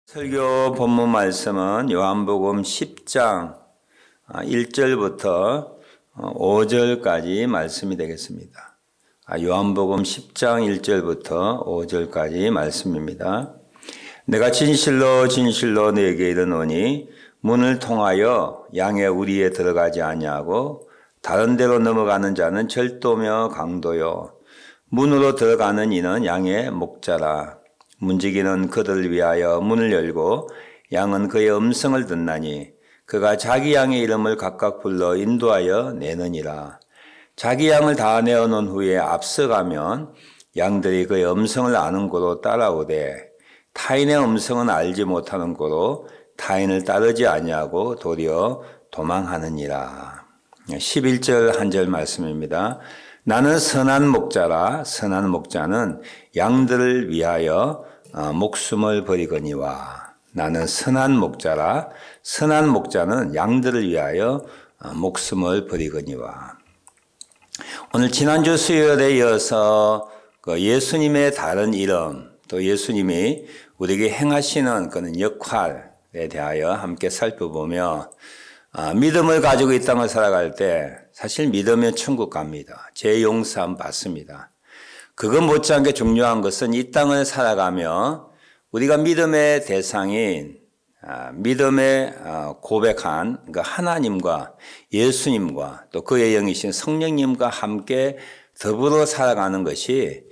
설교 본문 말씀은 요한복음 10장 1절부터 5절까지 말씀이 되겠습니다. 요한복음 10장 1절부터 5절까지 말씀입니다. 내가 진실로 진실로 너에게 이르노니 문을 통하여 양의 우리에 들어가지 아니하고 다른 데로 넘어가는 자는 절도며 강도요 문으로 들어가는 이는 양의 목자라. 문지기는 그들을 위하여 문을 열고 양은 그의 음성을 듣나니 그가 자기 양의 이름을 각각 불러 인도하여 내느니라. 자기 양을 다 내어놓은 후에 앞서가면 양들이 그의 음성을 아는 고로 따라오되 타인의 음성은 알지 못하는 고로 타인을 따르지 아니하고 도리어 도망하느니라. 11절 한 절 말씀입니다. 나는 선한 목자라. 선한 목자는 양들을 위하여 목숨을 버리거니와. 나는 선한 목자라. 선한 목자는 양들을 위하여 목숨을 버리거니와. 오늘 지난주 수요일에 이어서 예수님의 다른 이름, 또 예수님이 우리에게 행하시는 그런 역할에 대하여 함께 살펴보며 믿음을 가지고 이 땅을 살아갈 때 사실 믿으면 천국 갑니다. 죄 용서함 받습니다. 그것 못지않게 중요한 것은 이 땅을 살아가며 우리가 믿음의 대상인 믿음의 고백한 하나님과 예수님과 또 그의 영이신 성령님과 함께 더불어 살아가는 것이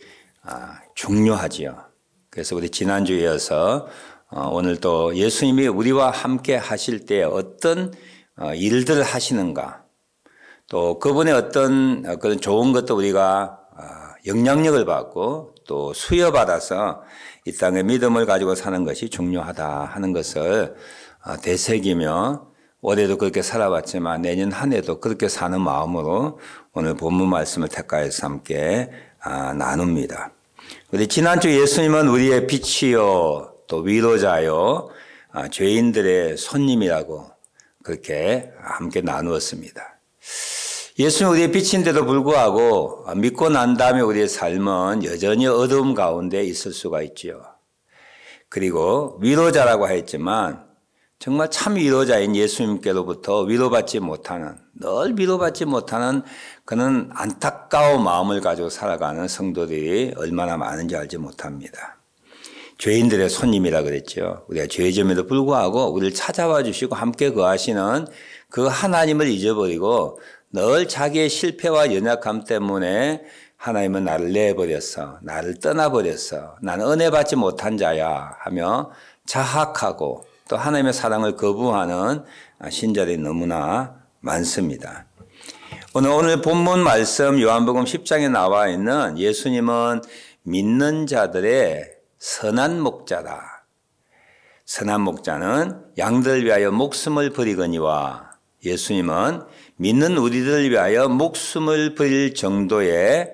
중요하지요. 그래서 우리 지난주에 이어서 오늘 또 예수님이 우리와 함께 하실 때 어떤 일들을 하시는가, 또 그분의 어떤 그런 좋은 것도 우리가 영향력을 받고 또 수여받아서 이 땅에 믿음을 가지고 사는 것이 중요하다 하는 것을 되새기며 올해도 그렇게 살아왔지만 내년 한 해도 그렇게 사는 마음으로 오늘 본문 말씀을 택하여서 함께 나눕니다. 우리 지난주 예수님은 우리의 빛이요 또 위로자요 죄인들의 손님이라고 그렇게 함께 나누었습니다. 예수는 우리의 빛인데도 불구하고 믿고 난 다음에 우리의 삶은 여전히 어두움 가운데 있을 수가 있지요. 그리고 위로자라고 했지만 정말 참 위로자인 예수님께로부터 위로받지 못하는, 늘 위로받지 못하는 그런 안타까운 마음을 가지고 살아가는 성도들이 얼마나 많은지 알지 못합니다. 죄인들의 손님이라 그랬죠. 우리가 죄점에도 불구하고 우리를 찾아와 주시고 함께 거하시는 그 하나님을 잊어버리고 늘 자기의 실패와 연약함 때문에 하나님은 나를 내버렸어, 나를 떠나버렸어, 나는 은혜 받지 못한 자야 하며 자학하고 또 하나님의 사랑을 거부하는 신자들이 너무나 많습니다. 오늘 본문 말씀 요한복음 10장에 나와 있는 예수님은 믿는 자들의 선한 목자다. 선한 목자는 양들을 위하여 목숨을 버리거니와. 예수님은 믿는 우리들을 위하여 목숨을 버릴 정도의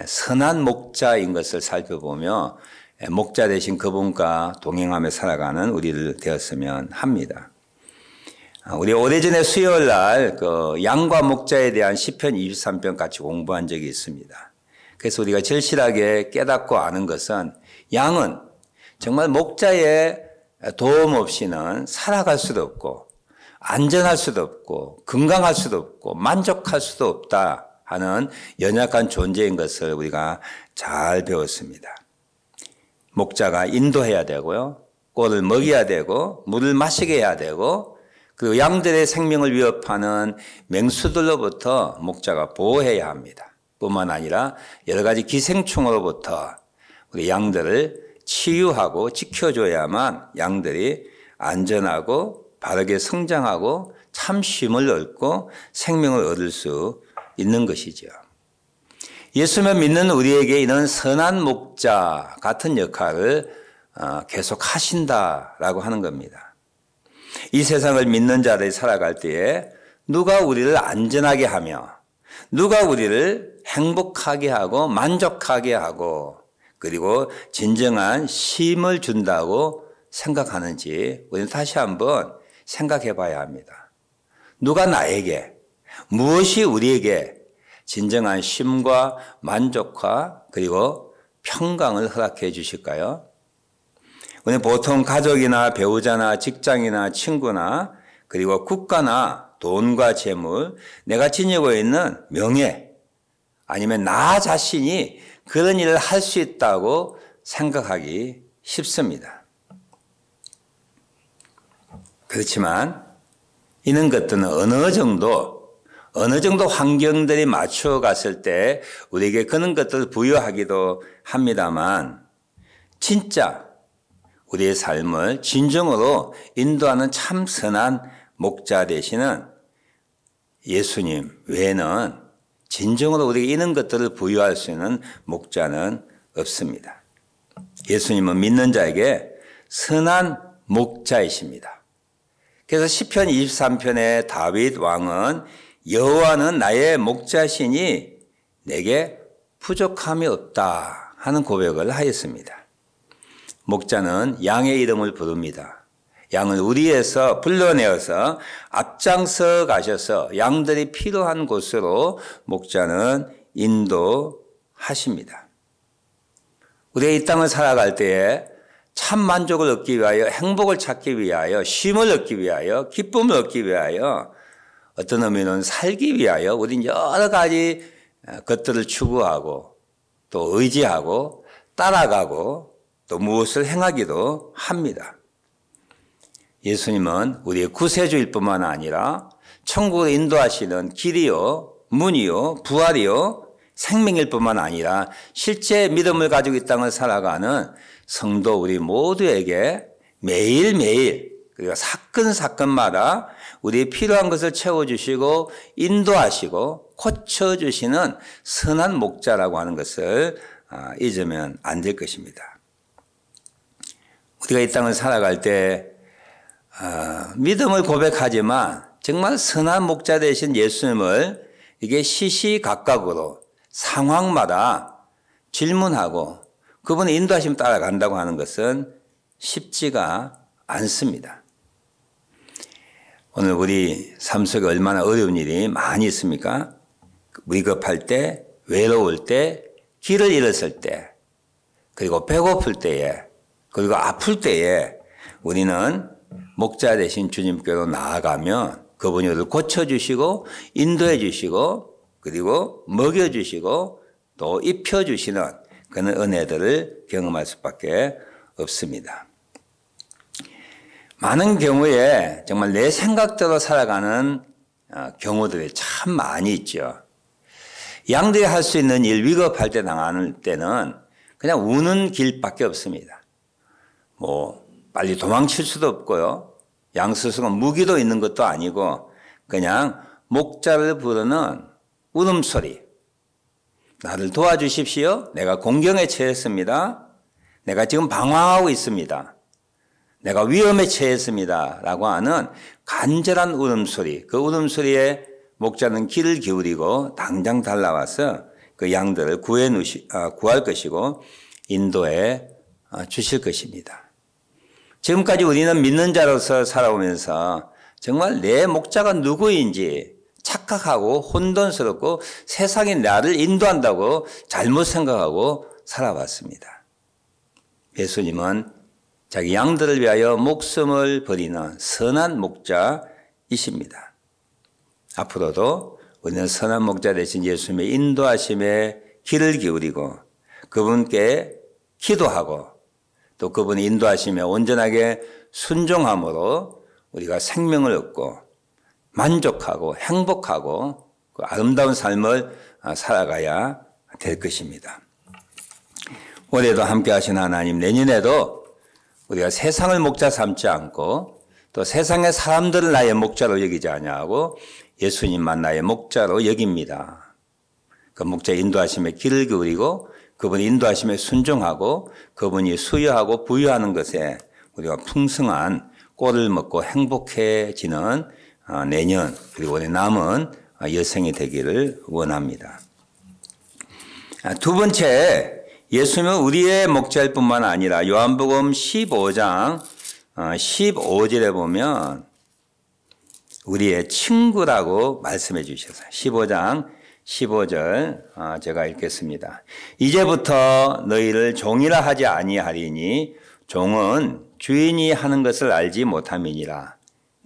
선한 목자인 것을 살펴보며 목자 대신 그분과 동행하며 살아가는 우리들 되었으면 합니다. 우리 오래전에 수요일 날 그 양과 목자에 대한 시편 23편 같이 공부한 적이 있습니다. 그래서 우리가 절실하게 깨닫고 아는 것은 양은 정말 목자의 도움 없이는 살아갈 수도 없고 안전할 수도 없고 건강할 수도 없고 만족할 수도 없다 하는 연약한 존재인 것을 우리가 잘 배웠습니다. 목자가 인도해야 되고요. 꼴을 먹여야 되고 물을 마시게 해야 되고 그리고 양들의 생명을 위협하는 맹수들로부터 목자가 보호해야 합니다. 뿐만 아니라 여러 가지 기생충으로부터 우리 양들을 치유하고 지켜줘야만 양들이 안전하고 바르게 성장하고 참 쉼을 얻고 생명을 얻을 수 있는 것이죠. 예수님을 믿는 우리에게 이런 선한 목자 같은 역할을 계속 하신다라고 하는 겁니다. 이 세상을 믿는 자들이 살아갈 때에 누가 우리를 안전하게 하며 누가 우리를 행복하게 하고 만족하게 하고 그리고 진정한 쉼을 준다고 생각하는지 우리는 다시 한번 생각해 봐야 합니다. 누가 나에게, 무엇이 우리에게 진정한 쉼과 만족과 그리고 평강을 허락해 주실까요? 우리 보통 가족이나 배우자나 직장이나 친구나 그리고 국가나 돈과 재물, 내가 지니고 있는 명예, 아니면 나 자신이 그런 일을 할 수 있다고 생각하기 쉽습니다. 그렇지만 이런 것들은 어느 정도 환경들이 맞춰갔을 때 우리에게 그런 것들을 부여하기도 합니다만 진짜 우리의 삶을 진정으로 인도하는 참 선한 목자 되시는 예수님 외에는 진정으로 우리에게 이런 것들을 부여할 수 있는 목자는 없습니다. 예수님은 믿는 자에게 선한 목자이십니다. 그래서 시편 23편의 다윗 왕은 여호와는 나의 목자시니 내게 부족함이 없다 하는 고백을 하였습니다. 목자는 양의 이름을 부릅니다. 양을 우리에서 불러내어서 앞장서 가셔서 양들이 필요한 곳으로 목자는 인도하십니다. 우리가 이 땅을 살아갈 때에 참 만족을 얻기 위하여, 행복을 찾기 위하여, 쉼을 얻기 위하여, 기쁨을 얻기 위하여, 어떤 의미는 살기 위하여 우리는 여러 가지 것들을 추구하고 또 의지하고 따라가고 또 무엇을 행하기도 합니다. 예수님은 우리의 구세주일 뿐만 아니라 천국으로 인도하시는 길이요, 문이요, 부활이요, 생명일 뿐만 아니라 실제 믿음을 가지고 이 땅을 살아가는 성도 우리 모두에게 매일매일 그리고 사건마다 우리의 필요한 것을 채워주시고 인도하시고 고쳐주시는 선한 목자라고 하는 것을 잊으면 안 될 것입니다. 우리가 이 땅을 살아갈 때 믿음을 고백하지만 정말 선한 목자 되신 예수님을 이게 시시각각으로 상황마다 질문하고 그분의 인도하심 따라간다고 하는 것은 쉽지가 않습니다. 오늘 우리 삶 속에 얼마나 어려운 일이 많이 있습니까? 위급할 때, 외로울 때, 길을 잃었을 때, 그리고 배고플 때에, 그리고 아플 때에 우리는 목자 되신 주님께로 나아가면 그분이 우리를 고쳐주시고 인도해 주시고 그리고 먹여주시고 또 입혀주시는 그런 은혜들을 경험할 수밖에 없습니다. 많은 경우에 정말 내 생각대로 살아가는 경우들이 참 많이 있죠. 양들이 할 수 있는 일, 위급할 때 당하는 때는 그냥 우는 길밖에 없습니다. 빨리 도망칠 수도 없고요. 양 스스로 무기도 있는 것도 아니고 그냥 목자를 부르는 울음소리. 나를 도와주십시오. 내가 공경에 처했습니다. 내가 지금 방황하고 있습니다. 내가 위험에 처했습니다. 라고 하는 간절한 울음소리. 그 울음소리에 목자는 귀를 기울이고 당장 달려와서 그 양들을 구할 것이고 인도해 주실 것입니다. 지금까지 우리는 믿는 자로서 살아오면서 정말 내 목자가 누구인지 착각하고 혼돈스럽고 세상이 나를 인도한다고 잘못 생각하고 살아왔습니다. 예수님은 자기 양들을 위하여 목숨을 버리는 선한 목자이십니다. 앞으로도 우리는 선한 목자 되신 예수님의 인도하심에 귀를 기울이고 그분께 기도하고 또 그분의 인도하심에 온전하게 순종함으로 우리가 생명을 얻고 만족하고 행복하고 그 아름다운 삶을 살아가야 될 것입니다. 올해도 함께 하신 하나님, 내년에도 우리가 세상을 목자 삼지 않고 또 세상의 사람들을 나의 목자로 여기지 아니하고 예수님만 나의 목자로 여깁니다. 그 목자의 인도하심에 귀를 기울이고 그분의 인도하심에 순종하고 그분이 수여하고 부여하는 것에 우리가 풍성한 꼴을 먹고 행복해지는 내년 그리고 우리 남은 여생이 되기를 원합니다. 두 번째, 예수님은 우리의 목자일 뿐만 아니라 요한복음 15장 15절에 보면 우리의 친구라고 말씀해 주셨어요. 15장 15절 제가 읽겠습니다. 이제부터 너희를 종이라 하지 아니하리니 종은 주인이 하는 것을 알지 못함이니라.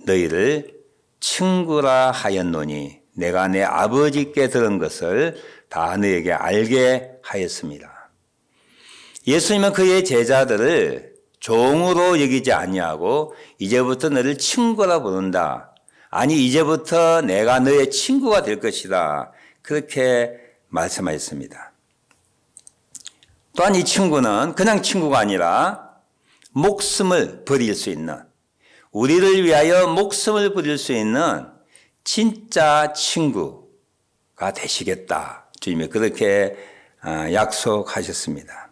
너희를 친구라 하였노니 내가 내 아버지께 들은 것을 다 너희에게 알게 하였습니다. 예수님은 그의 제자들을 종으로 여기지 아니하고 이제부터 너를 친구라 부른다. 아니 이제부터 내가 너의 친구가 될 것이다. 그렇게 말씀하셨습니다. 또한 이 친구는 그냥 친구가 아니라 목숨을 버릴 수 있는, 우리를 위하여 목숨을 버릴 수 있는 진짜 친구가 되시겠다. 주님이 그렇게 약속하셨습니다.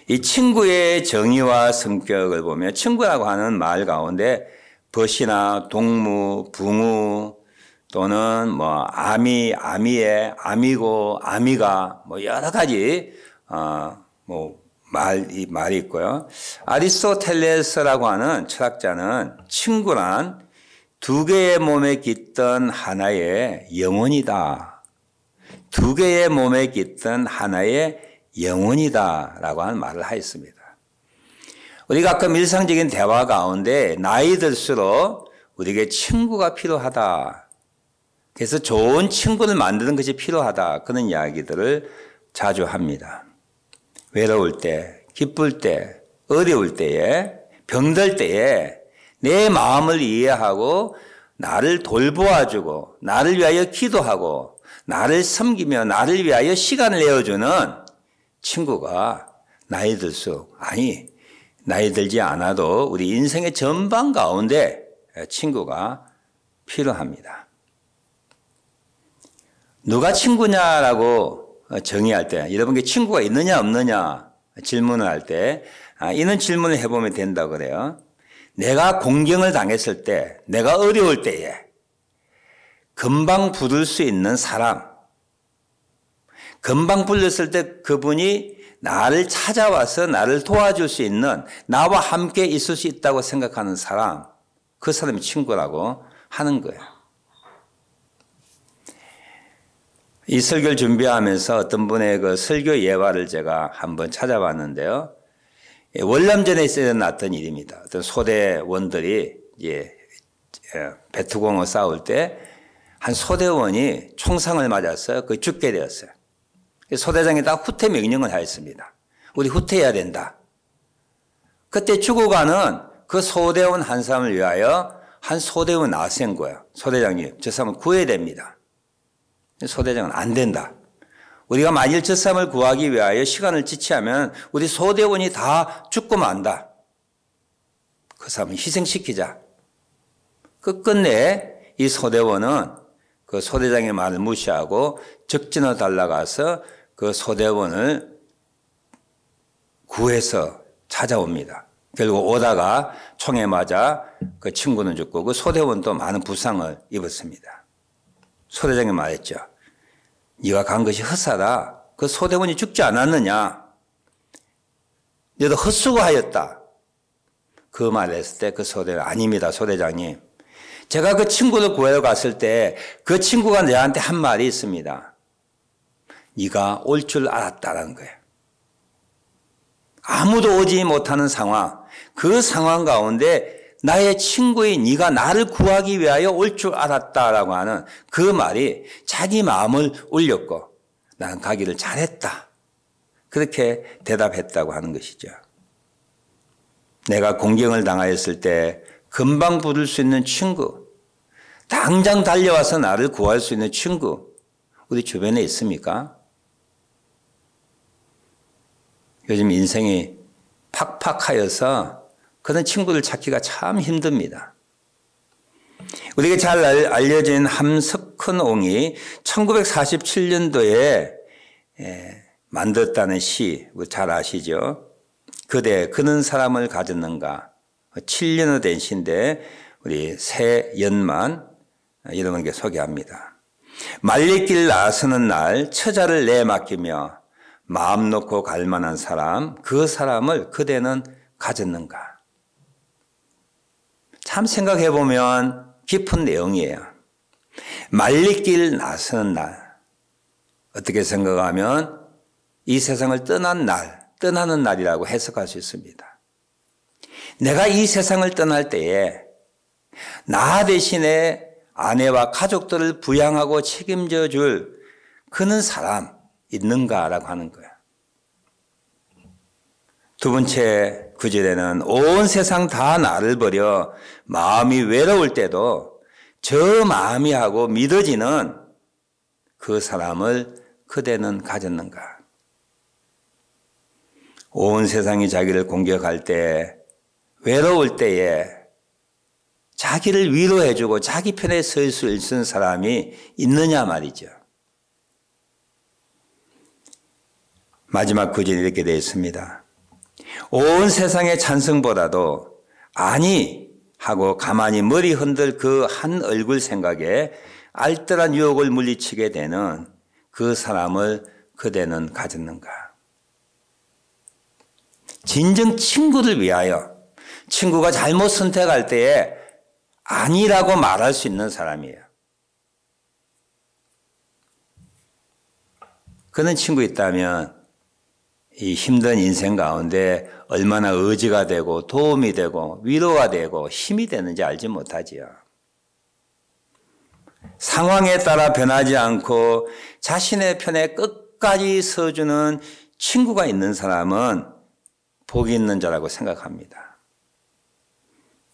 이 친구의 정의와 성격을 보면 친구라고 하는 말 가운데 벗이나 동무, 붕우 또는 아미의, 아미고, 아미가 여러 가지 말이 있고요. 아리스토텔레스라고 하는 철학자는 친구란 두 개의 몸에 깃든 하나의 영혼이다. 두 개의 몸에 깃든 하나의 영혼이다라고 하는 말을 하였습니다. 우리가 가끔 일상적인 대화 가운데 나이 들수록 우리에게 친구가 필요하다. 그래서 좋은 친구를 만드는 것이 필요하다. 그런 이야기들을 자주 합니다. 외로울 때, 기쁠 때, 어려울 때에, 병들 때에 내 마음을 이해하고 나를 돌보아주고 나를 위하여 기도하고 나를 섬기며 나를 위하여 시간을 내어주는 친구가 나이 들수록, 나이 들지 않아도 우리 인생의 전반 가운데 친구가 필요합니다. 누가 친구냐라고 정의할 때, 여러분께 친구가 있느냐 없느냐 질문을 할 때 이런 질문을 해보면 된다고 그래요. 내가 공경을 당했을 때, 내가 어려울 때에 금방 부를 수 있는 사람, 금방 불렸을 때 그분이 나를 찾아와서 나를 도와줄 수 있는, 나와 함께 있을 수 있다고 생각하는 사람, 그 사람이 친구라고 하는 거예요. 이 설교를 준비하면서 어떤 분의 그 설교 예화를 제가 한번 찾아봤는데요. 월남전에 일어났던 일입니다. 어떤 소대원들이 베트공을 싸울 때 한 소대원이 총상을 맞았어요. 그 죽게 되었어요. 소대장이 다 후퇴 명령을 하였습니다. 우리 후퇴해야 된다. 그때 죽어가는 그 소대원 한 사람을 위하여 한 소대원 나선 거예요. 소대장님, 저 사람을 구해야 됩니다. 소대장은 안 된다. 우리가 만일 저 사람을 구하기 위하여 시간을 지체하면 우리 소대원이 다 죽고 만다. 그 사람을 희생시키자. 끝끝내 이 소대원은 그 소대장의 말을 무시하고 적진으로 달려가서 그 소대원을 구해서 찾아옵니다. 결국 오다가 총에 맞아 그 친구는 죽고 그 소대원도 많은 부상을 입었습니다. 소대장이 말했죠. 네가 간 것이 헛사다. 그 소대원이 죽지 않았느냐. 너도 헛수고하였다. 그 말을 했을 때 그 소대원, 아닙니다, 소대장님. 제가 그 친구를 구하러 갔을 때 그 친구가 내한테 한 말이 있습니다. 네가 올 줄 알았다는 거예요. 아무도 오지 못하는 상황, 그 상황 가운데 나의 친구인 네가 나를 구하기 위하여 올 줄 알았다라고 하는 그 말이 자기 마음을 울렸고 나는 가기를 잘했다. 그렇게 대답했다고 하는 것이죠. 내가 공경을 당하였을 때 금방 부를 수 있는 친구, 당장 달려와서 나를 구할 수 있는 친구, 우리 주변에 있습니까? 요즘 인생이 팍팍하여서 그런 친구를 찾기가 참 힘듭니다. 우리에게 잘 알려진 함석헌옹이 1947년도에 만들었다는 시, 잘 아시죠? 그는 사람을 가졌는가? 7년의 된 시인데 우리 새연만 여러분에게 소개합니다. 말리길 나서는 날 처자를 내맡기며 마음 놓고 갈 만한 사람, 그 사람을 그대는 가졌는가? 참 생각해보면 깊은 내용이에요. 말리길 나서는 날. 어떻게 생각하면 이 세상을 떠난 날, 떠나는 날이라고 해석할 수 있습니다. 내가 이 세상을 떠날 때에 나 대신에 아내와 가족들을 부양하고 책임져 줄 그는 사람 있는가라고 하는 거야. 두 번째 구절에는 온 세상 다 나를 버려 마음이 외로울 때도 저 마음이 하고 믿어지는 그 사람을 그대는 가졌는가. 온 세상이 자기를 공격할 때, 외로울 때에 자기를 위로해주고 자기 편에 설 수 있는 사람이 있느냐 말이죠. 마지막 구절이 이렇게 되어 있습니다. 온 세상의 찬성보다도 아니 하고 가만히 머리 흔들 그 한 얼굴 생각에 알뜰한 유혹을 물리치게 되는 그 사람을 그대는 가졌는가. 진정 친구를 위하여 친구가 잘못 선택할 때에 아니라고 말할 수 있는 사람이에요. 그런 친구 있다면 이 힘든 인생 가운데 얼마나 의지가 되고 도움이 되고 위로가 되고 힘이 되는지 알지 못하지요. 상황에 따라 변하지 않고 자신의 편에 끝까지 서주는 친구가 있는 사람은 복이 있는 자라고 생각합니다.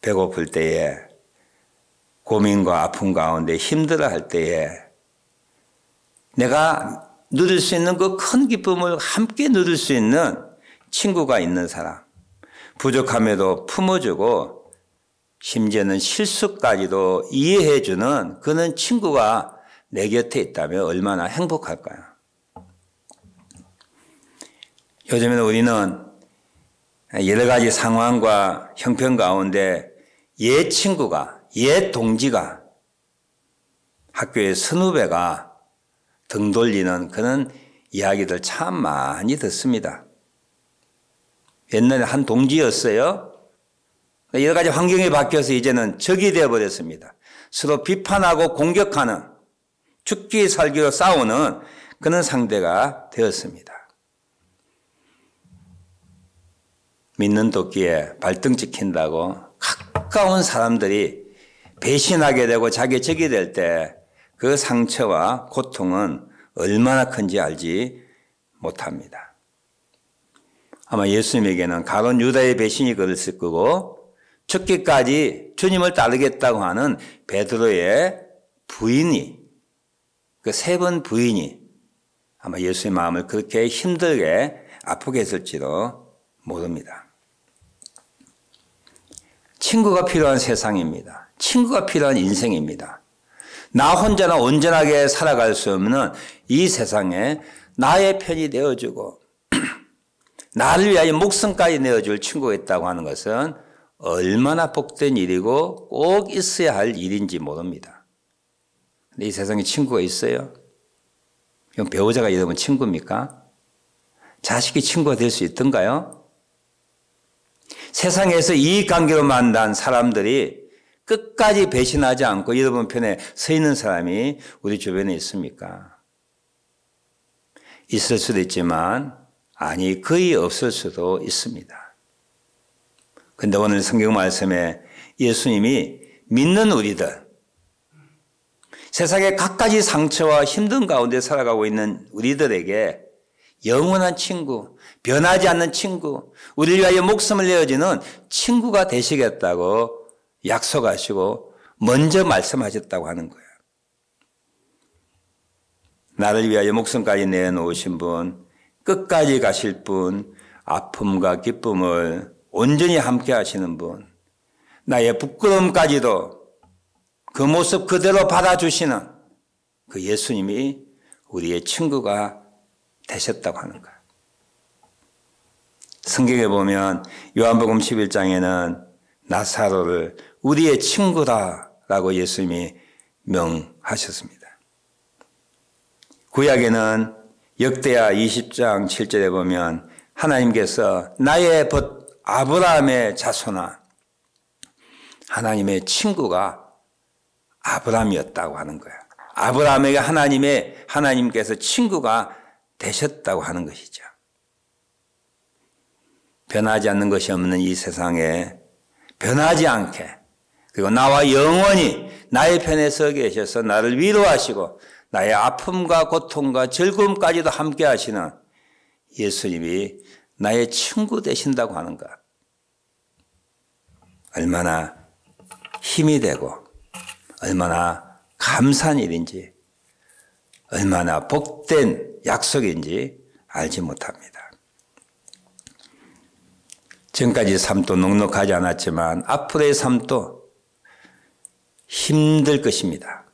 배고플 때에 고민과 아픔 가운데 힘들어할 때에 내가 누릴 수 있는 그 큰 기쁨을 함께 누릴 수 있는 친구가 있는 사람, 부족함에도 품어주고 심지어는 실수까지도 이해해주는 그런 친구가 내 곁에 있다면 얼마나 행복할까요? 요즘에는 우리는 여러 가지 상황과 형편 가운데 옛 친구가, 옛 동지가, 학교의 선후배가 등 돌리는 그런 이야기들 참 많이 듣습니다. 옛날에 한 동지였어요. 여러 가지 환경이 바뀌어서 이제는 적이 되어버렸습니다. 서로 비판하고 공격하는, 죽기 살기로 싸우는 그런 상대가 되었습니다. 믿는 도끼에 발등 찍힌다고 가까운 사람들이 배신하게 되고 자기 적이 될 때 그 상처와 고통은 얼마나 큰지 알지 못합니다. 아마 예수님에게는 가론 유다의 배신이 그랬을 거고 죽기까지 주님을 따르겠다고 하는 베드로의 부인이, 그 세 번 부인이 아마 예수의 마음을 그렇게 힘들게 아프게 했을지도 모릅니다. 친구가 필요한 세상입니다. 친구가 필요한 인생입니다. 나 혼자는 온전하게 살아갈 수 없는 이 세상에 나의 편이 되어주고 나를 위하여 목숨까지 내어줄 친구가 있다고 하는 것은 얼마나 복된 일이고 꼭 있어야 할 일인지 모릅니다. 근데 이 세상에 친구가 있어요? 그럼 배우자가 이러면 친구입니까? 자식이 친구가 될 수 있던가요? 세상에서 이익관계로 만난 사람들이 끝까지 배신하지 않고 여러분 편에 서 있는 사람이 우리 주변에 있습니까? 있을 수도 있지만 아니 거의 없을 수도 있습니다. 그런데 오늘 성경 말씀에 예수님이 믿는 우리들, 세상의 갖가지 상처와 힘든 가운데 살아가고 있는 우리들에게 영원한 친구, 변하지 않는 친구, 우리를 위하여 목숨을 내어주는 친구가 되시겠다고 약속하시고 먼저 말씀하셨다고 하는 거예요. 나를 위하여 목숨까지 내놓으신 분, 끝까지 가실 분, 아픔과 기쁨을 온전히 함께 하시는 분, 나의 부끄러움까지도 그 모습 그대로 받아주시는 그 예수님이 우리의 친구가 되셨다고 하는 거예요. 성경에 보면 요한복음 11장에는 나사로를 우리의 친구다라고 예수님이 명하셨습니다. 구약에는 역대하 20장 7절에 보면 하나님께서 나의 벗 아브라함의 자손아, 하나님의 친구가 아브라함이었다고 하는 거예요. 아브라함에게 하나님께서 친구가 되셨다고 하는 것이죠. 변하지 않는 것이 없는 이 세상에 변하지 않게, 그리고 나와 영원히 나의 편에 서 계셔서 나를 위로하시고 나의 아픔과 고통과 즐거움까지도 함께 하시는 예수님이 나의 친구 되신다고 하는 것. 얼마나 힘이 되고 얼마나 감사한 일인지, 얼마나 복된 약속인지 알지 못합니다. 지금까지 삶도 넉넉하지 않았지만 앞으로의 삶도 힘들 것입니다.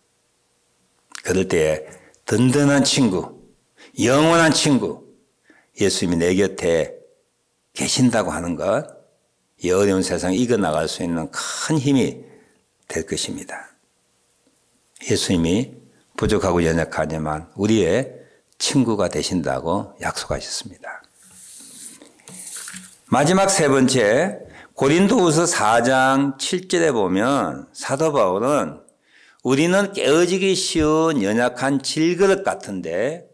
그럴 때에 든든한 친구, 영원한 친구, 예수님이 내 곁에 계신다고 하는 것, 이 어려운 세상을 이겨나갈 수 있는 큰 힘이 될 것입니다. 예수님이 부족하고 연약하지만 우리의 친구가 되신다고 약속하셨습니다. 마지막 세 번째, 고린도후서 4장 7절에 보면 사도 바울은 우리는 깨어지기 쉬운 연약한 질그릇 같은데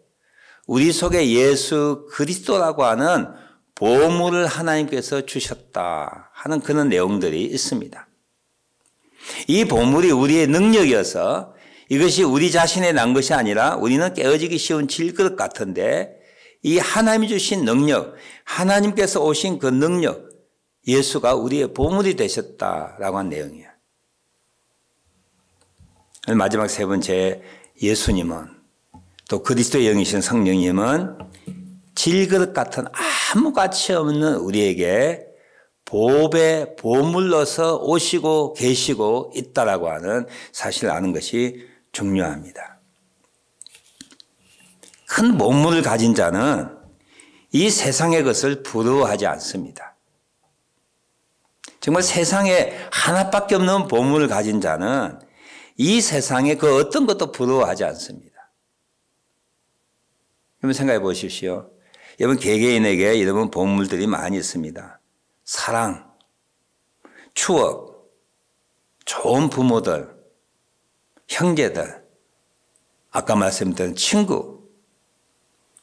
우리 속에 예수 그리스도라고 하는 보물을 하나님께서 주셨다 하는 그런 내용들이 있습니다. 이 보물이 우리의 능력이어서 이것이 우리 자신에 난 것이 아니라 우리는 깨어지기 쉬운 질그릇 같은데 이 하나님이 주신 능력, 하나님께서 오신 그 능력, 예수가 우리의 보물이 되셨다라고 한 내용이에요. 마지막 세 번째, 예수님은 또 그리스도의 영이신 성령님은 질그릇 같은 아무 가치 없는 우리에게 보배, 보물로서 오시고 계시고 있다라고 하는 사실을 아는 것이 중요합니다. 큰 보물을 가진 자는 이 세상의 것을 부러워하지 않습니다. 정말 세상에 하나밖에 없는 보물을 가진 자는 이 세상에 그 어떤 것도 부러워하지 않습니다. 여러분 생각해 보십시오. 여러분 개개인에게 여러분 보물들이 많이 있습니다. 사랑, 추억, 좋은 부모들, 형제들, 아까 말씀드린 친구,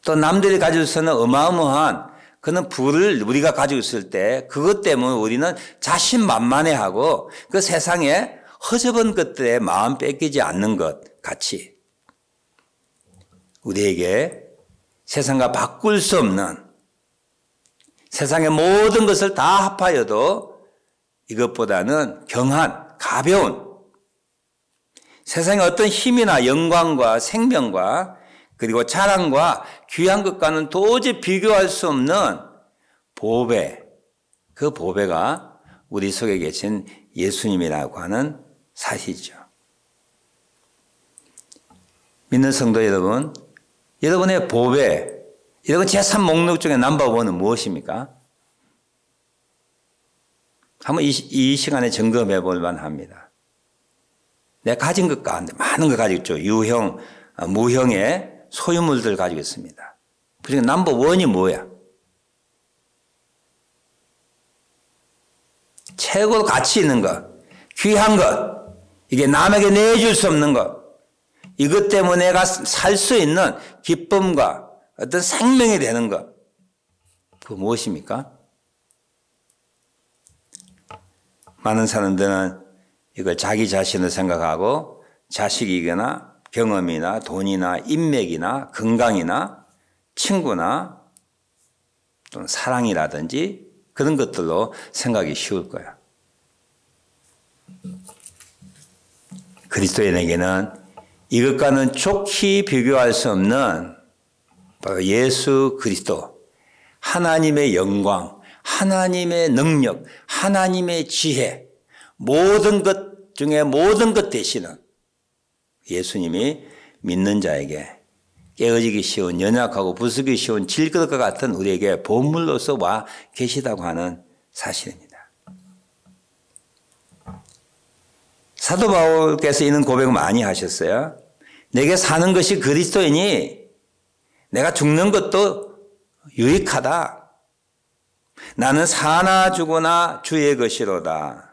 또 남들이 가지고 있는 어마어마한 그런 부를 우리가 가지고 있을 때 그것 때문에 우리는 자신만만해하고 그 세상에 허접한 것들에 마음 뺏기지 않는 것 같이 우리에게 세상과 바꿀 수 없는 세상의 모든 것을 다 합하여도 이것보다는 경한, 가벼운 세상의 어떤 힘이나 영광과 생명과 그리고 자랑과 귀한 것과는 도저히 비교할 수 없는 보배, 그 보배가 우리 속에 계신 예수님이라고 하는 사실이죠. 믿는 성도 여러분, 여러분의 보배, 여러분 재산 목록 중에 넘버원은 무엇입니까? 한번 이 시간에 점검해 볼 만합니다. 내가 가진 것 가운데 많은 걸 가지고 있죠. 유형, 무형의 소유물들 가지고 있습니다. 그중에 넘버원이 뭐야? 최고로 가치 있는 것, 귀한 것, 이게 남에게 내줄 수 없는 것, 이것 때문에 내가 살 수 있는 기쁨과 어떤 생명이 되는 것, 그거 무엇입니까? 많은 사람들은 이걸 자기 자신을 생각하고 자식이거나 경험이나 돈이나 인맥이나 건강이나 친구나 또는 사랑이라든지 그런 것들로 생각이 쉬울 거야. 그리스도인에게는 이것과는 좋게 비교할 수 없는 바로 예수 그리스도, 하나님의 영광, 하나님의 능력, 하나님의 지혜, 모든 것 중에 모든 것 되시는 예수님이 믿는 자에게 깨어지기 쉬운, 연약하고 부수기 쉬운 질그릇과 같은 우리에게 보물로서 와 계시다고 하는 사실입니다. 사도 바울께서 이런 고백을 많이 하셨어요. 내게 사는 것이 그리스도이니 내가 죽는 것도 유익하다. 나는 사나 죽으나 주의 것이로다.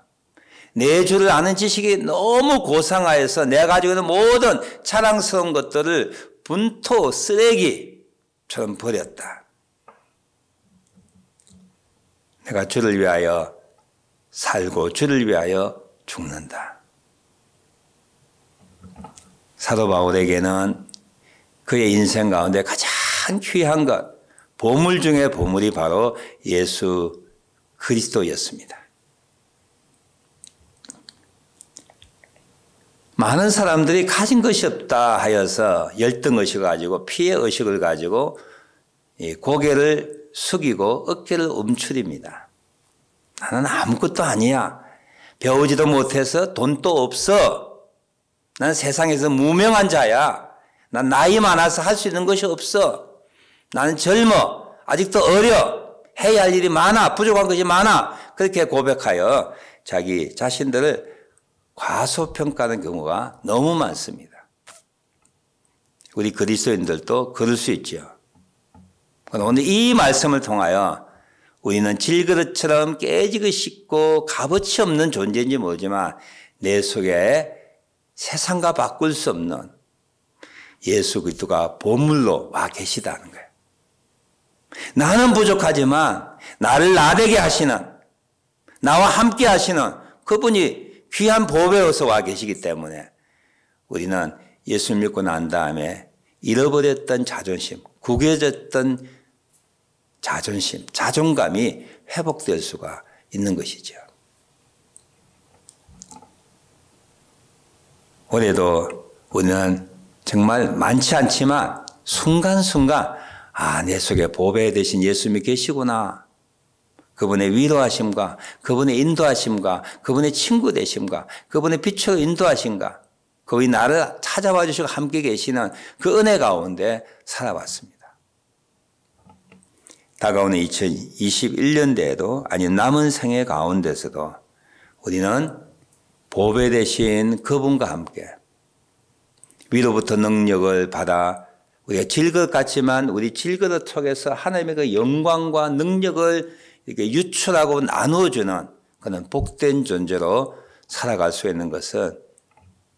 내 주를 아는 지식이 너무 고상하여서 내가 가지고 있는 모든 자랑스러운 것들을 분토 쓰레기처럼 버렸다. 내가 주를 위하여 살고 주를 위하여 죽는다. 사도 바울에게는 그의 인생 가운데 가장 귀한 것, 보물 중에 보물이 바로 예수 그리스도였습니다. 많은 사람들이 가진 것이 없다 하여서 열등의식을 가지고 피해의식을 가지고 고개를 숙이고 어깨를 움츠립니다. 나는 아무것도 아니야. 배우지도 못해서 돈도 없어. 난 세상에서 무명한 자야. 난 나이 많아서 할 수 있는 것이 없어. 나는 젊어. 아직도 어려. 해야 할 일이 많아. 부족한 것이 많아. 그렇게 고백하여 자기 자신들을 과소평가하는 경우가 너무 많습니다. 우리 그리스도인들도 그럴 수 있죠. 오늘 이 말씀을 통하여 우리는 질그릇처럼 깨지고 싶고 값어치 없는 존재인지 모르지만 내 속에 세상과 바꿀 수 없는 예수 그리스도가 보물로 와 계시다는 거예요. 나는 부족하지만 나를 나되게 하시는, 나와 함께 하시는 그분이 귀한 보배로서 와 계시기 때문에 우리는 예수 믿고 난 다음에 잃어버렸던 자존심, 구겨졌던 자존심, 자존감이 회복될 수가 있는 것이죠. 올해도 우리는 정말 많지 않지만 순간순간 내 속에 보배 되신 예수님이 계시구나. 그분의 위로하심과 그분의 인도하심과 그분의 친구 되심과 그분의 빛으로 인도하심과 그분이 나를 찾아와 주시고 함께 계시는 그 은혜 가운데 살아왔습니다. 다가오는 2021년대에도 아니 남은 생애 가운데서도 우리는 보배 되신 그분과 함께 위로부터 능력을 받아 우리가 질그릇 같지만 우리 질그릇 속에서 하나님의 그 영광과 능력을 이렇게 유출하고 나누어주는 그런 복된 존재로 살아갈 수 있는 것은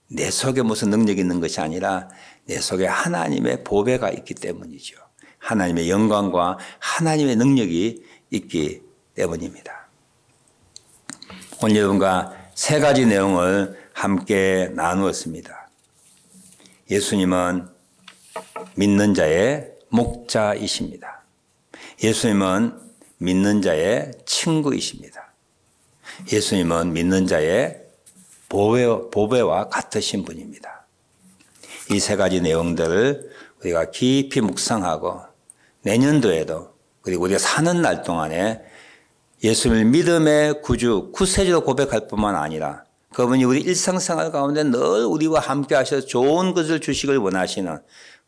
내 속에 무슨 능력이 있는 것이 아니라 내 속에 하나님의 보배가 있기 때문이죠. 하나님의 영광과 하나님의 능력이 있기 때문입니다. 오늘 여러분과 세 가지 내용을 함께 나누었습니다. 예수님은 믿는 자의 목자이십니다. 예수님은 믿는 자의 친구이십니다. 예수님은 믿는 자의 보배와 같으신 분입니다. 이 세 가지 내용들을 우리가 깊이 묵상하고 내년도에도 그리고 우리가 사는 날 동안에 예수님을 믿음의 구주, 구세주로 고백할 뿐만 아니라 그분이 우리 일상생활 가운데 늘 우리와 함께 하셔서 좋은 것을 주시길 원하시는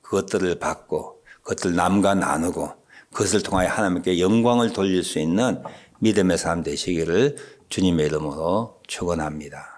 그것들을 받고 그것을 남과 나누고 그것을 통하여 하나님께 영광을 돌릴 수 있는 믿음의 삶 되시기를 주님의 이름으로 축원합니다.